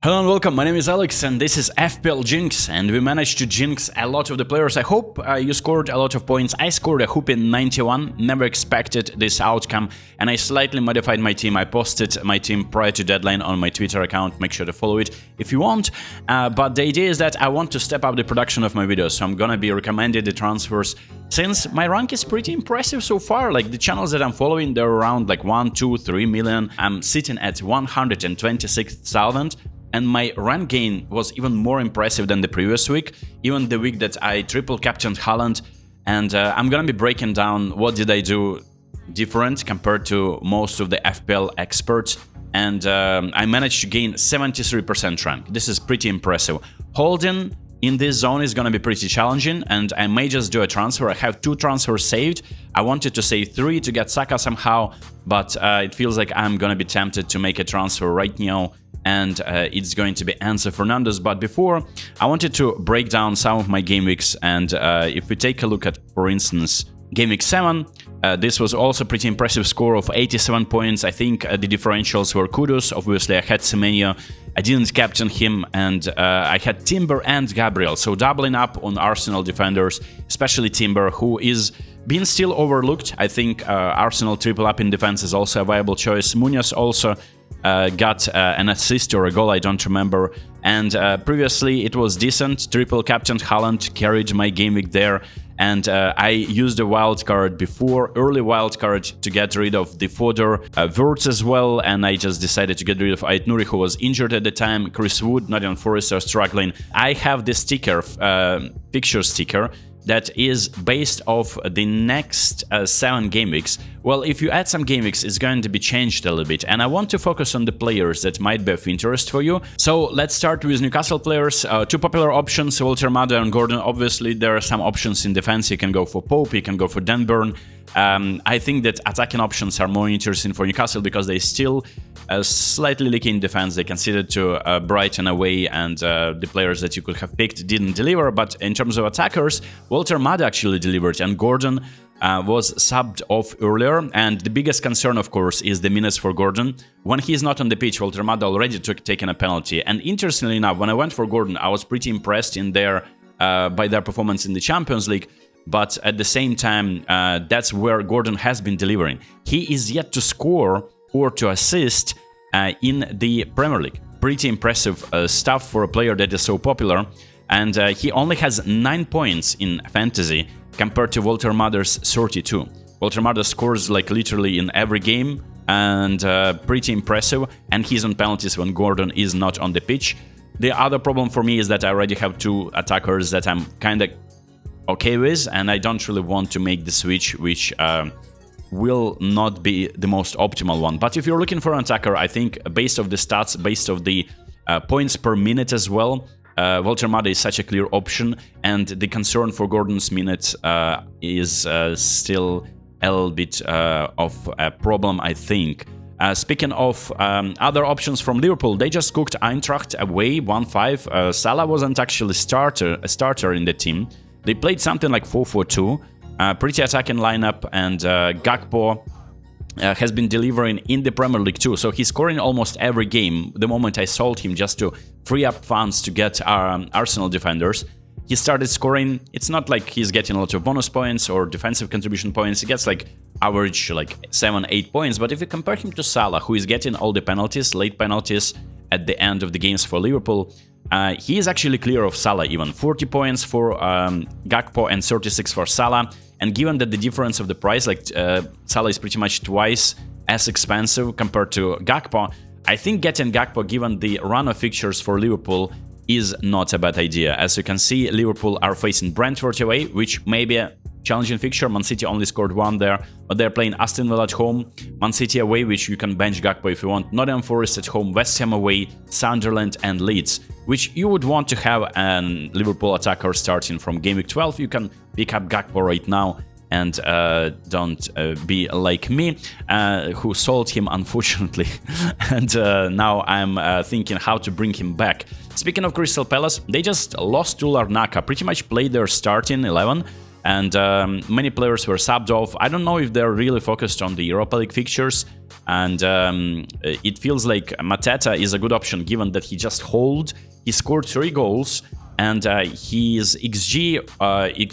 Hello and welcome, my name is Alex and this is FPL Jinx, and we managed to jinx a lot of the players. I hope you scored a lot of points. I scored a whooping 91, never expected this outcome, and I slightly modified my team. I posted my team prior to deadline on my Twitter account, make sure to follow it if you want. But the idea is that I want to step up the production of my videos, so I'm gonna be recommending the transfers. Since my rank is pretty impressive so far, like the channels that I'm following, they're around like 1, 2, 3 million. I'm sitting at 126,000. And my rank gain was even more impressive than the previous week, even the week that I triple captained Haaland. And I'm gonna be breaking down what did I do different compared to most of the FPL experts. And I managed to gain 73% rank. This is pretty impressive. Holding in this zone is gonna be pretty challenging, and I may just do a transfer. I have 2 transfers saved. I wanted to save 3 to get Saka somehow, but it feels like I'm gonna be tempted to make a transfer right now. And it's going to be Enzo Fernandez. But before, I wanted to break down some of my game weeks, and if we take a look at, for instance, game week 7, this was also a pretty impressive score of 87 points. I think the differentials were kudos. Obviously, I had Semenyo, I didn't captain him, and I had Timber and Gabriel. So doubling up on Arsenal defenders, especially Timber, who is being still overlooked. I think Arsenal triple up in defense is also a viable choice. Munoz also got an assist or a goal, I don't remember, and previously it was decent. Triple captained Haaland, carried my game week there, and I used a wildcard before, early wildcard, to get rid of the fodder Wirtz as well, and I just decided to get rid of Ait Nouri, who was injured at the time. Chris Wood, Nottingham Forest are struggling. I have this sticker, Fixture sticker, that is based off the next 7 game weeks. Well, if you add some game weeks, it's going to be changed a little bit, and I want to focus on the players that might be of interest for you. So let's start with Newcastle players. 2 popular options, Woltermade and Gordon. Obviously, there are some options in defense. You can go for Pope, you can go for Denburn. I think that attacking options are more interesting for Newcastle because they still slightly leaky in defense. They conceded to Brighton away, and the players that you could have picked didn't deliver. But in terms of attackers, Woltermade actually delivered, and Gordon was subbed off earlier. And the biggest concern, of course, is the minutes for Gordon. When he's not on the pitch, Woltermade already taken a penalty. And interestingly enough, when I went for Gordon, I was pretty impressed in by their performance in the Champions League. But at the same time, that's where Gordon has been delivering. He is yet to score or to assist in the Premier League. Pretty impressive stuff for a player that is so popular. And he only has 9 points in fantasy compared to Woltermade's 32. Woltermade scores like literally in every game, and pretty impressive. And he's on penalties when Gordon is not on the pitch. The other problem for me is that I already have 2 attackers that I'm kind of okay with, and I don't really want to make the switch, which will not be the most optimal one. But if you're looking for an attacker, I think based of the stats, based of the points per minute as well, Woltermade is such a clear option, and the concern for Gordon's minutes is still a little bit of a problem, I think. Speaking of other options from Liverpool, they just cooked Eintracht away 1-5. Salah wasn't actually a starter in the team. They played something like 4-4-2, pretty attacking lineup, and Gakpo has been delivering in the Premier League too, so he's scoring almost every game. The moment I sold him just to free up funds to get Arsenal defenders, he started scoring. It's not like he's getting a lot of bonus points or defensive contribution points. He gets like average like 7-8 points, but if you compare him to Salah, who is getting all the penalties, late penalties at the end of the games for Liverpool, he is actually clear of Salah even. 40 points for Gakpo and 36 for Salah. And given that the difference of the price, like Salah is pretty much twice as expensive compared to Gakpo, I think getting Gakpo, given the run of fixtures for Liverpool, is not a bad idea. As you can see, Liverpool are facing Brentford away, which may be a challenging fixture. Man City only scored 1 there, but they're playing Aston Villa at home, Man City away, which you can bench Gakpo if you want, Nottingham Forest at home, West Ham away, Sunderland and Leeds, which you would want to have a Liverpool attacker starting from game week 12. You can pick up Gakpo right now and don't be like me, who sold him, unfortunately. And now I'm thinking how to bring him back. Speaking of Crystal Palace, they just lost to Larnaca, pretty much played their starting 11. and many players were subbed off. I don't know if they're really focused on the Europa League fixtures, and it feels like Mateta is a good option given that he just hold. He scored 3 goals, and his XG,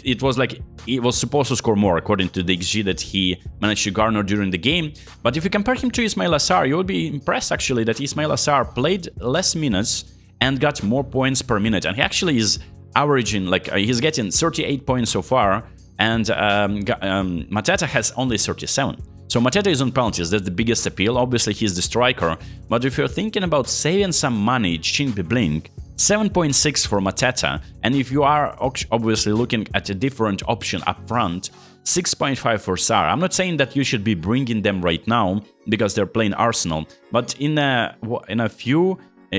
it was like he was supposed to score more according to the XG that he managed to garner during the game. But if you compare him to Ismaila Sarr, you would be impressed actually that Ismaila Sarr played less minutes and got more points per minute, and he actually is averaging, like he's getting 38 points so far, and Mateta has only 37. So Mateta is on penalties, that's the biggest appeal. Obviously he's the striker, but if you're thinking about saving some money, blink, 7.6 for Mateta, and if you are obviously looking at a different option up front, 6.5 for Sarr. I'm not saying that you should be bringing them right now because they're playing Arsenal, but in a few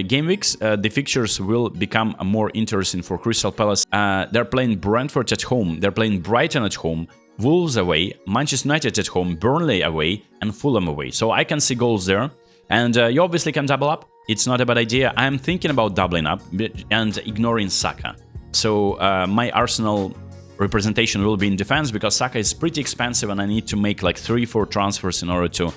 game weeks, the fixtures will become more interesting for Crystal Palace. They're playing Brentford at home, they're playing Brighton at home, Wolves away, Manchester United at home, Burnley away, and Fulham away. So I can see goals there, and you obviously can double up. It's not a bad idea. I'm thinking about doubling up and ignoring Saka. So my Arsenal representation will be in defense because Saka is pretty expensive, and I need to make like 3-4 transfers in order to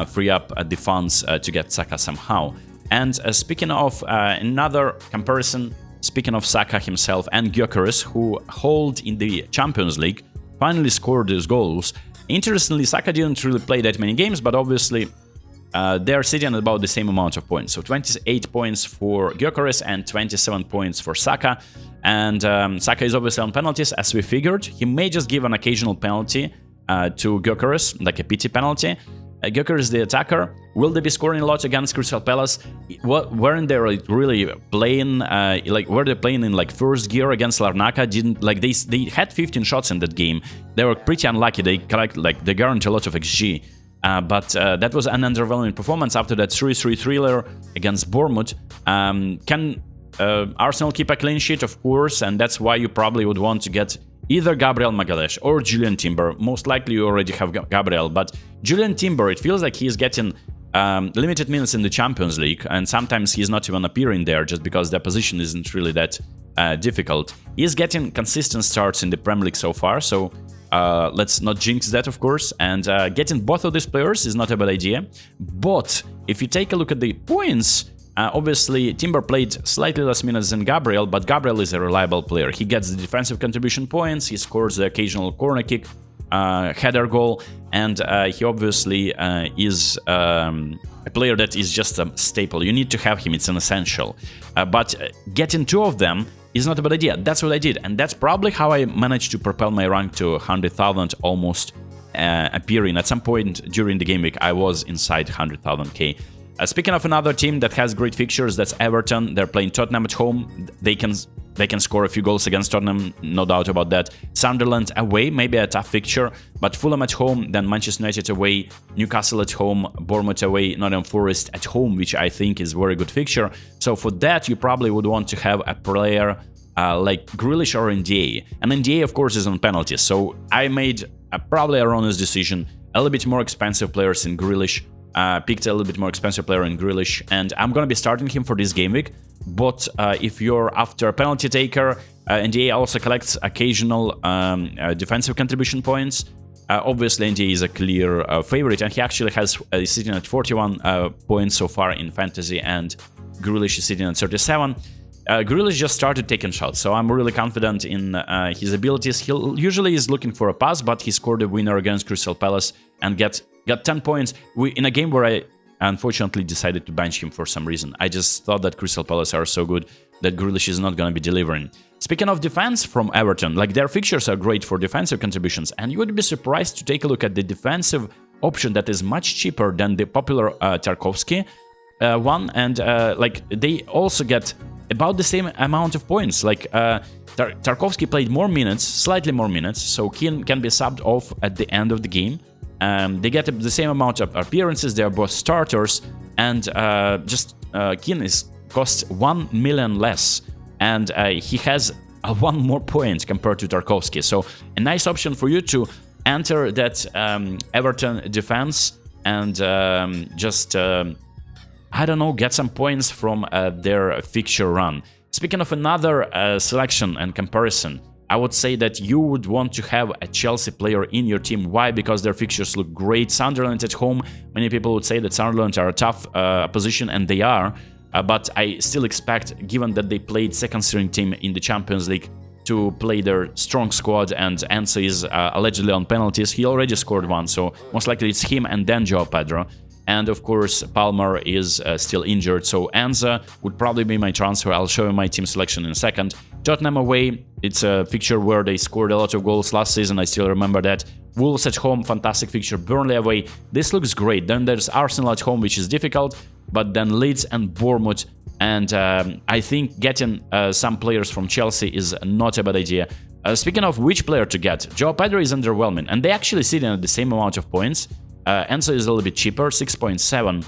free up the funds to get Saka somehow. And speaking of another comparison, speaking of Saka himself and Gyokeres, who hold in the Champions League, finally scored these goals. Interestingly, Saka didn't really play that many games, but obviously they're sitting at about the same amount of points. So 28 points for Gyokeres and 27 points for Saka. And Saka is obviously on penalties, as we figured. He may just give an occasional penalty to Gyokeres, like a pity penalty. Gyokeres, the attacker, will they be scoring a lot against Crystal Palace? Weren't they really playing were they playing in like first gear against Larnaca? They had 15 shots in that game. They were pretty unlucky. They guaranteed a lot of XG. But that was an underwhelming performance after that 3-3 thriller against Bournemouth. Can Arsenal keep a clean sheet? Of course, and that's why you probably would want to get either Gabriel Magalhaes or Julian Timber. Most likely you already have Gabriel, but Julian Timber, it feels like he's getting limited minutes in the Champions League, and sometimes he's not even appearing there just because their position isn't really that difficult. He's getting consistent starts in the Premier League so far, so let's not jinx that, of course, and getting both of these players is not a bad idea. But if you take a look at the points, obviously Timber played slightly less minutes than Gabriel, but Gabriel is a reliable player. He gets the defensive contribution points, he scores the occasional corner kick, header goal, and he obviously is a player that is just a staple. You need to have him, it's an essential. But getting 2 of them is not a bad idea. That's what I did, and that's probably how I managed to propel my rank to 100,000, almost appearing. At some point during the game week, I was inside 100,000k. Speaking of another team that has great fixtures, that's Everton. They're playing Tottenham at home. They can score a few goals against Tottenham, no doubt about that. Sunderland away, maybe a tough fixture, but Fulham at home, then Manchester United away, Newcastle at home, Bournemouth away, Nottingham Forest at home, which I think is a very good fixture. So for that, you probably would want to have a player like Grealish or Ndiaye. And Ndiaye, of course, is on penalties, so I made probably a erroneous decision. A little bit more expensive players in Grealish. Picked a little bit more expensive player in Grealish, and I'm gonna be starting him for this game week. But if you're after a penalty taker, Ndiaye also collects occasional defensive contribution points. Obviously, Ndiaye is a clear favorite, and he actually has sitting at 41 points so far in fantasy, and Grealish is sitting at 37. Grealish just started taking shots, so I'm really confident in his abilities. He usually is looking for a pass, but he scored a winner against Crystal Palace and got 10 points in a game where I unfortunately decided to bench him for some reason. I just thought that Crystal Palace are so good that Grealish is not going to be delivering. Speaking of defense from Everton, like their fixtures are great for defensive contributions, and you would be surprised to take a look at the defensive option that is much cheaper than the popular Tarkowski one, and like they also get about the same amount of points. Like Tarkowski played more minutes, slightly more minutes, so Keane can be subbed off at the end of the game. They get the same amount of appearances, they are both starters, and Keane costs 1 million less, and he has 1 more point compared to Tarkowski. So a nice option for you to enter that Everton defense and I don't know, get some points from their fixture run. Speaking of another selection and comparison, I would say that you would want to have a Chelsea player in your team. Why? Because their fixtures look great. Sunderland at home, many people would say that Sunderland are a tough opposition, and they are. But I still expect, given that they played second-string team in the Champions League, to play their strong squad, and Enzo is allegedly on penalties. He already scored one, so most likely it's him and then Joao Pedro. And of course, Palmer is still injured, so Enzo would probably be my transfer. I'll show you my team selection in a second. Tottenham away, it's a fixture where they scored a lot of goals last season, I still remember that. Wolves at home, fantastic fixture. Burnley away, this looks great. Then there's Arsenal at home, which is difficult, but then Leeds and Bournemouth. And I think getting some players from Chelsea is not a bad idea. Speaking of which player to get, Joao Pedro is underwhelming, and they actually sit in at the same amount of points. Enzo is a little bit cheaper, 6.7.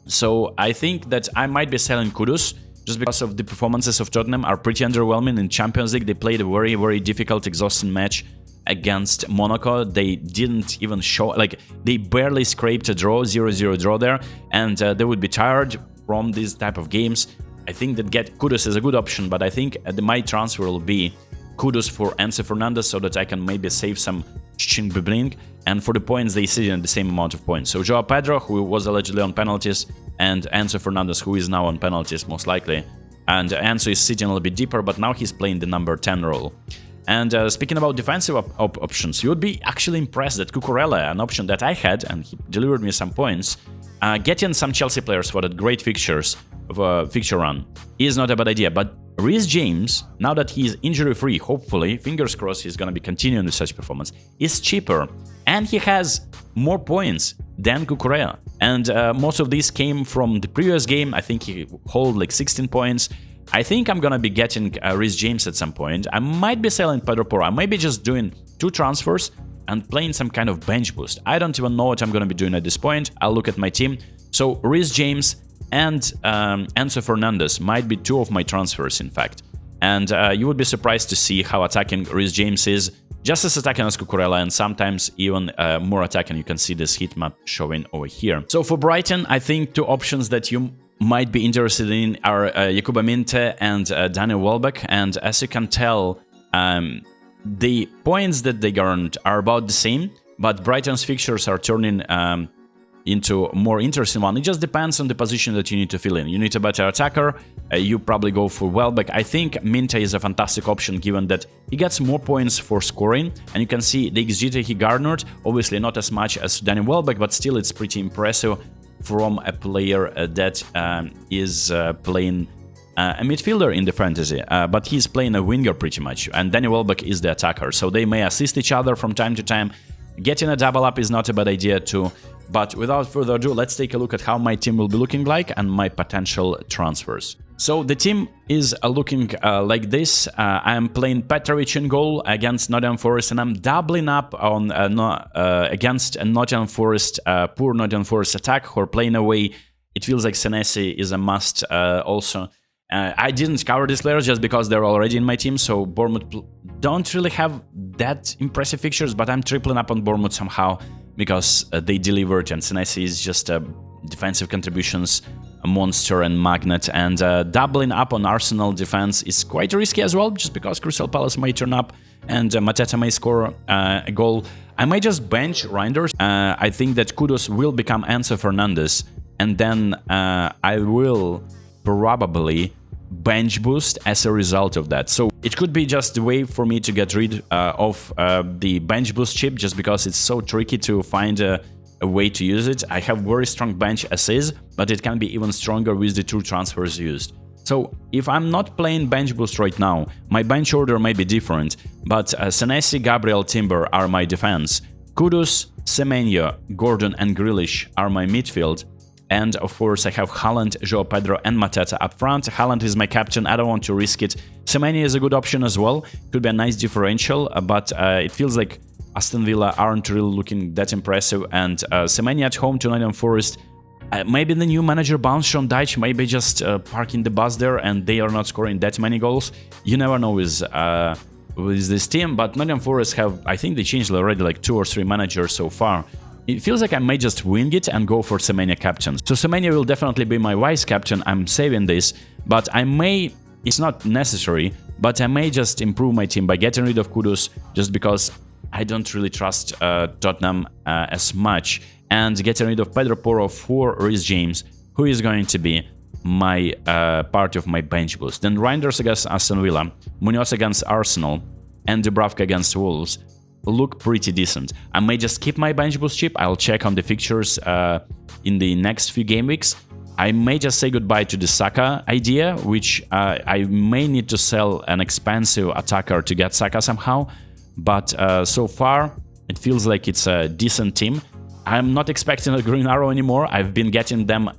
So I think that I might be selling Kudus, just because of the performances of Tottenham are pretty underwhelming. In Champions League, they played a very, very difficult, exhausting match against Monaco. They didn't even show, like, they barely scraped a draw, 0-0 draw there, and they would be tired from these type of games. I think that get Kudus is a good option, but I think my transfer will be Kudus for Enzo Fernandez, so that I can maybe save some Ching-Bibling, and for the points they sit in the same amount of points. So Joao Pedro, who was allegedly on penalties, and Enzo Fernandez, who is now on penalties most likely. And Enzo is sitting a little bit deeper, but now he's playing the number 10 role. And speaking about defensive options, you would be actually impressed that Cucurella, an option that I had, and he delivered me some points, getting some Chelsea players for that great fixture run is not a bad idea. But Reece James, now that he's injury-free, hopefully, fingers crossed he's gonna be continuing with such performance, is cheaper, and he has more points than Cucurella. And most of these came from the previous game. I think he hold like 16 points. I think I'm gonna be getting Reece James at some point. I might be selling Pedro Porro. I might be just doing 2 transfers and playing some kind of bench boost. I don't even know what I'm gonna be doing at this point. I'll look at my team. So Reece James and Enzo Fernandez might be 2 of my transfers, in fact. And you would be surprised to see how attacking Reece James is. Just as attacking as Cucurella, and sometimes even more attacking. You can see this heat map showing over here. So for Brighton, I think 2 options that you might be interested in are Minteh and Daniel Welbeck. And as you can tell, the points that they earned are about the same, but Brighton's fixtures are turning into a more interesting one. It just depends on the position that you need to fill in. You need a better attacker, you probably go for Welbeck. I think Minteh is a fantastic option, given that he gets more points for scoring, and you can see the XG that he garnered, obviously not as much as Daniel Welbeck, but still it's pretty impressive from a player that is playing a midfielder in the fantasy, but he's playing a winger pretty much, and Daniel Welbeck is the attacker, so they may assist each other from time to time. Getting a double up is not a bad idea too. But without further ado, let's take a look at how my team will be looking like and my potential transfers. So the team is looking like this. I'm playing Petrovic in goal against Nottingham Forest, and I'm doubling up on against Nottingham Forest, poor Nottingham Forest attack, who are playing away. It feels like Senesi is a must also. I didn't cover these players just because they're already in my team, so Bournemouth don't really have that impressive fixtures, but I'm tripling up on Bournemouth somehow, because they delivered, and Senesi is just defensive contributions, a monster and magnet, and doubling up on Arsenal defense is quite risky as well, just because Crystal Palace may turn up and Mateta may score a goal. I might just bench Reinders. I think that Kudus will become Enzo Fernandez, and then I will probably bench boost as a result of that. So it could be just a way for me to get rid of the bench boost chip, just because it's so tricky to find a way to use it. I have very strong bench as is, but it can be even stronger with the 2 transfers used. So if I'm not playing bench boost right now, my bench order may be different, but Senesi, Gabriel, Timber are my defense. Kudus, Semenyo, Gordon and Grealish are my midfield. And of course I have Haaland, Joao Pedro and Mateta up front. Haaland is my captain, I don't want to risk it. Semenyo is a good option as well, could be a nice differential, but it feels like Aston Villa aren't really looking that impressive. And Semenyo at home to Nottingham Forest, maybe the new manager bounced on Dyche, maybe just parking the bus there and they are not scoring that many goals. You never know with this team, but Nottingham Forest have, I think they changed already like 2 or 3 managers so far. It feels like I may just wing it and go for Semenyo captain. So Semenyo will definitely be my vice captain, I'm saving this, but I may, it's not necessary but I may just improve my team by getting rid of Kudus, just because I don't really trust Tottenham as much, and getting rid of Pedro Porro for Reece James, who is going to be my part of my bench boost. Then Reinders against Aston Villa, Munoz against Arsenal, and Dubravka against Wolves look pretty decent. I may just keep my bench boost chip. I'll check on the fixtures in the next few game weeks. I may just say goodbye to the Saka idea, which I may need to sell an expensive attacker to get Saka somehow. But so far, it feels like it's a decent team. I'm not expecting a green arrow anymore. I've been getting them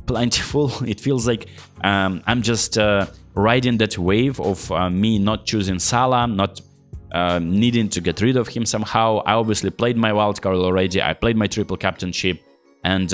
plentiful. It feels like I'm just riding that wave of me not choosing Salah, not needing to get rid of him somehow. I obviously played my wildcard already. I played my triple captainship, and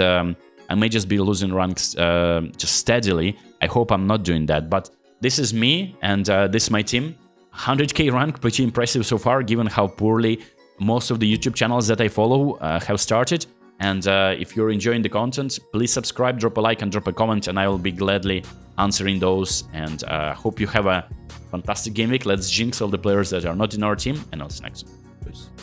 I may just be losing ranks just steadily. I hope I'm not doing that. But this is me, and this is my team. 100k rank, pretty impressive so far, given how poorly most of the YouTube channels that I follow have started. And if you're enjoying the content, please subscribe, drop a like, and drop a comment, and I will be gladly answering those. And hope you have a fantastic game week. Let's jinx all the players that are not in our team, and I'll see you next one. Peace.